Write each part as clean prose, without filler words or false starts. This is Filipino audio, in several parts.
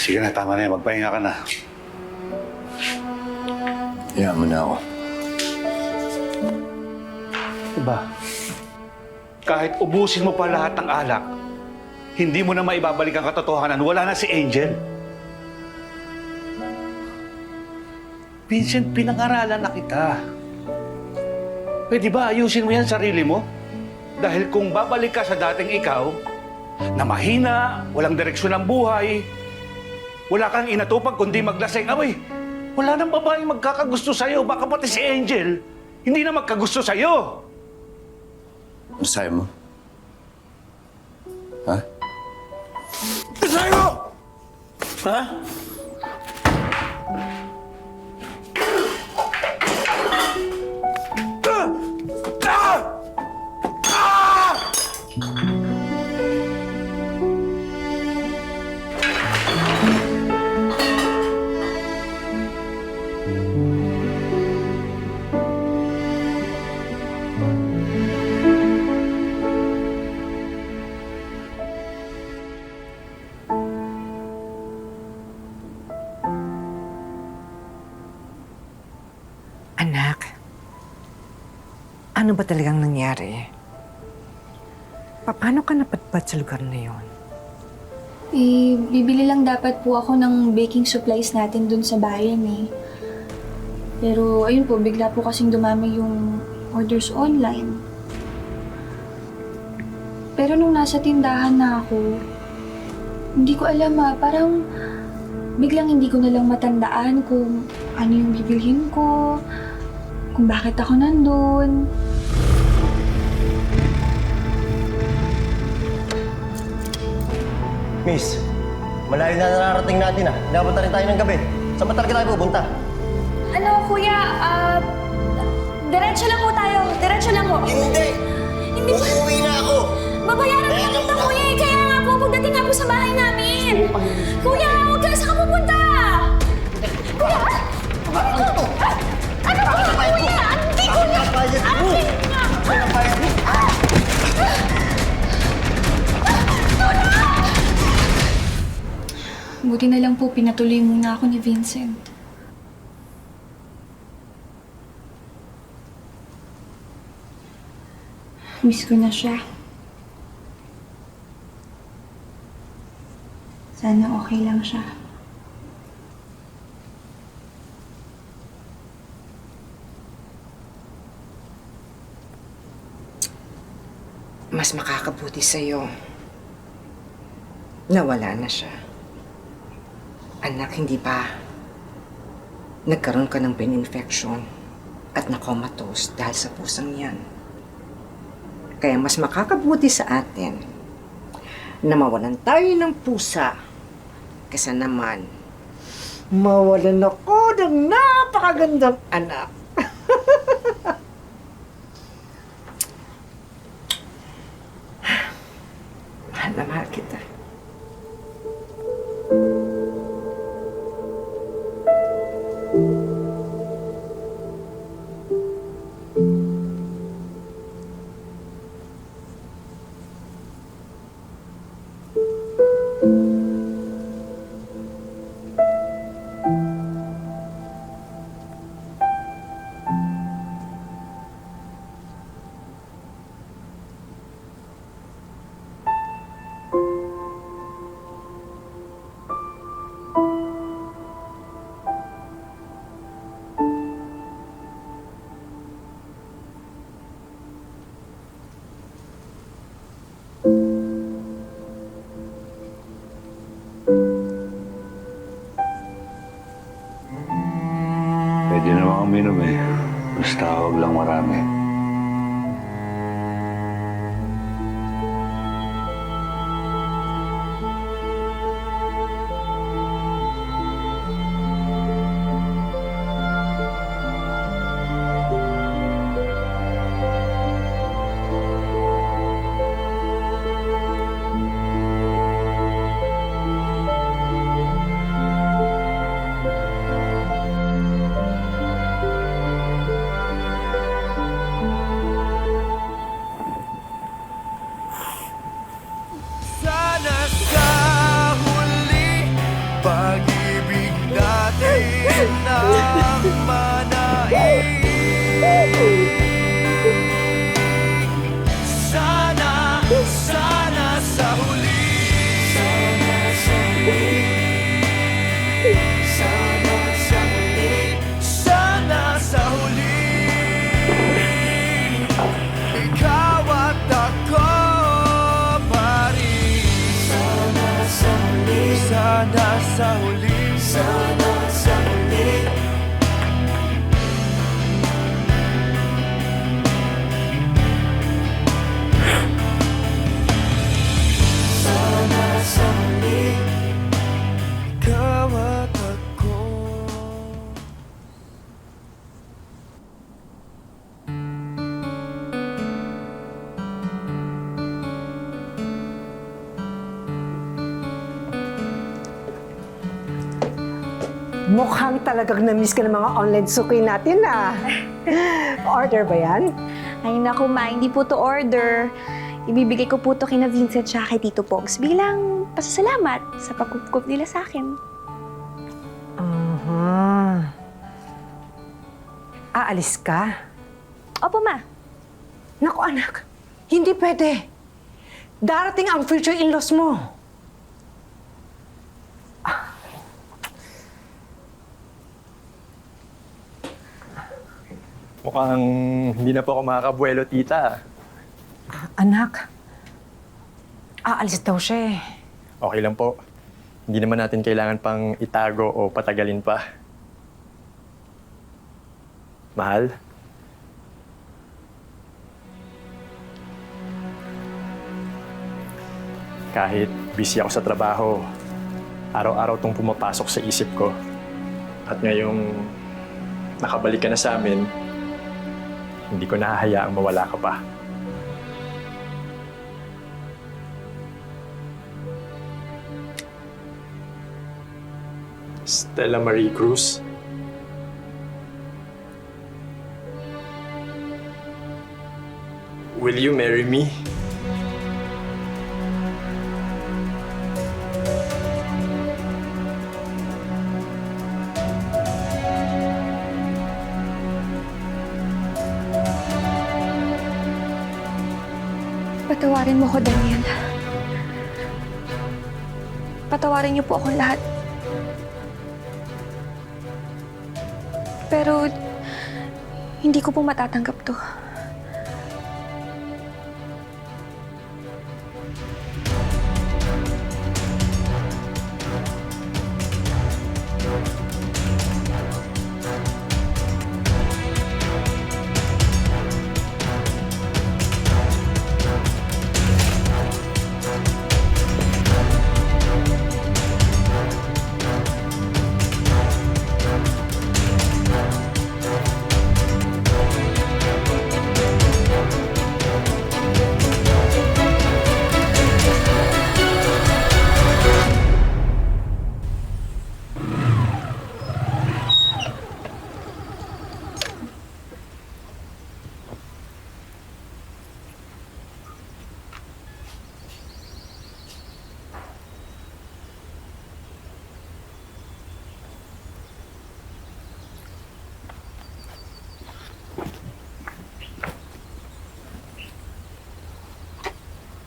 Sige na, tama na yan. Magpahinga ka na. Hayaan mo na ako. Diba? Kahit ubusin mo pa lahat ng alak, hindi mo na maibabalik ang katotohanan. Wala na si Angel. Vincent, pinag-aralan na kita. Pwede ba ayusin mo yan sarili mo? Dahil kung babalik ka sa dating ikaw, na mahina, walang direksyon ng buhay, wala kang inatupag kundi maglasing. Abay, wala nang babaeng magkakagusto sa'yo. Baka pati si Angel, hindi na magkagusto sa'yo. Ano sabi mo? Ha? Ano sabi mo? Ha? Anak, ano ba talagang nangyari? Paano ka napadpad sa lugar na yon? Eh, bibili lang dapat po ako ng baking supplies natin dun sa bayan eh. Pero ayun po, bigla po kasing dumami yung orders online. Pero nung nasa tindahan na ako, hindi ko alam parang biglang hindi ko na lang matandaan kung ano yung bibilhin ko, kung bakit ako nandun. Miss, malayo na nararating natin ah. Dapat na rin tayo ng gabi. Saan ba talaga tayo pupunta? Ano, kuya? Diretso lang po tayo. Diretso lang po. Hindi! Hindi po. Uuwi na ako! Babayaran ko kita, kuya. Kaya nga po, pagdating nga po sa bahay namin. Kuya, huwag ka. Saan ka pupunta? Kuya! Ano to? Ano ba? Kuya! Hindi ko na! Akin nga! Buti na lang po pinatuloy muna ako ni Vincent. Miss ko na siya. Sana okay lang siya. Mas makakabuti sa'yo na wala na siya. Anak, hindi ba nagkaroon ka ng brain infection at na-comatose dahil sa pusang yan? Kaya mas makakabuti sa atin na mawalan tayo ng pusa kaysa naman mawalan ako ng napakagandang anak. Mahal na mahal kita. Pwede naman uminom eh. Basta huwag lang marami. sa huli. Sana sa huli. Sana sa huli. Ikaw at ako. Mukhang talagang na-miss ka ng mga online suki natin, ah. Order ba yan? Ay naku, Ma, hindi po to order. Ibibigay ko po to kina Vincent siya kay Tito Pogs bilang pasasalamat sa pagkukup nila sa akin. Aalis ka? Opo, Ma. Naku, anak. Hindi pwede. Darating ang future in-laws mo. Mukhang hindi na po ako makakabuelo, tita. Anak, aalis daw siya eh. Okay lang po. Hindi naman natin kailangan pang itago o patagalin pa. Mahal? Kahit busy ako sa trabaho, araw-araw itong pumapasok sa isip ko. At ngayong nakabalik ka na sa amin, hindi ko nahahayaang mawala ka pa. Stella Marie Cruz. Will you marry me? Patawarin mo ko, Daniel. Patawarin niyo po akong lahat. Pero, hindi ko po matatanggap to.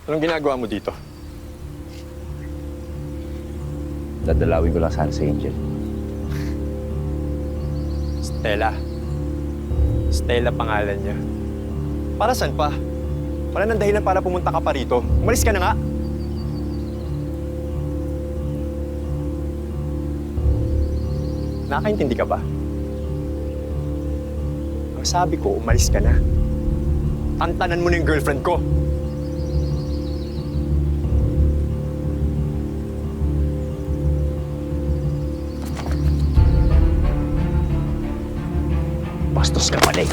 Anong ginagawa mo dito? Dadalawin ko lang sana si Angel. Stella. Stella pangalan niya. Para saan pa? Wala nang dahilan para pumunta ka pa rito. Umalis ka na nga. Nakakaintindi ka ba? Ang sabi ko, umalis ka na. Tantanan mo na yung girlfriend ko. Bastos ka pala eh.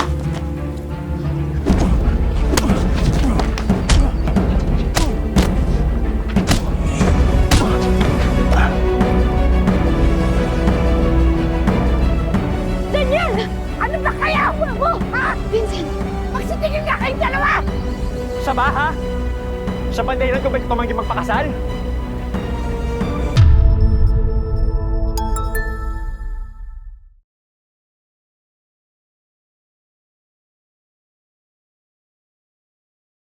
Daniel! Ano ba kaya mo? Ha? Vincent! Magsitigil na kayong dalawa! Siya ba, ha? Siya ba ang dahilan ko ba't tumanggi magpakasal?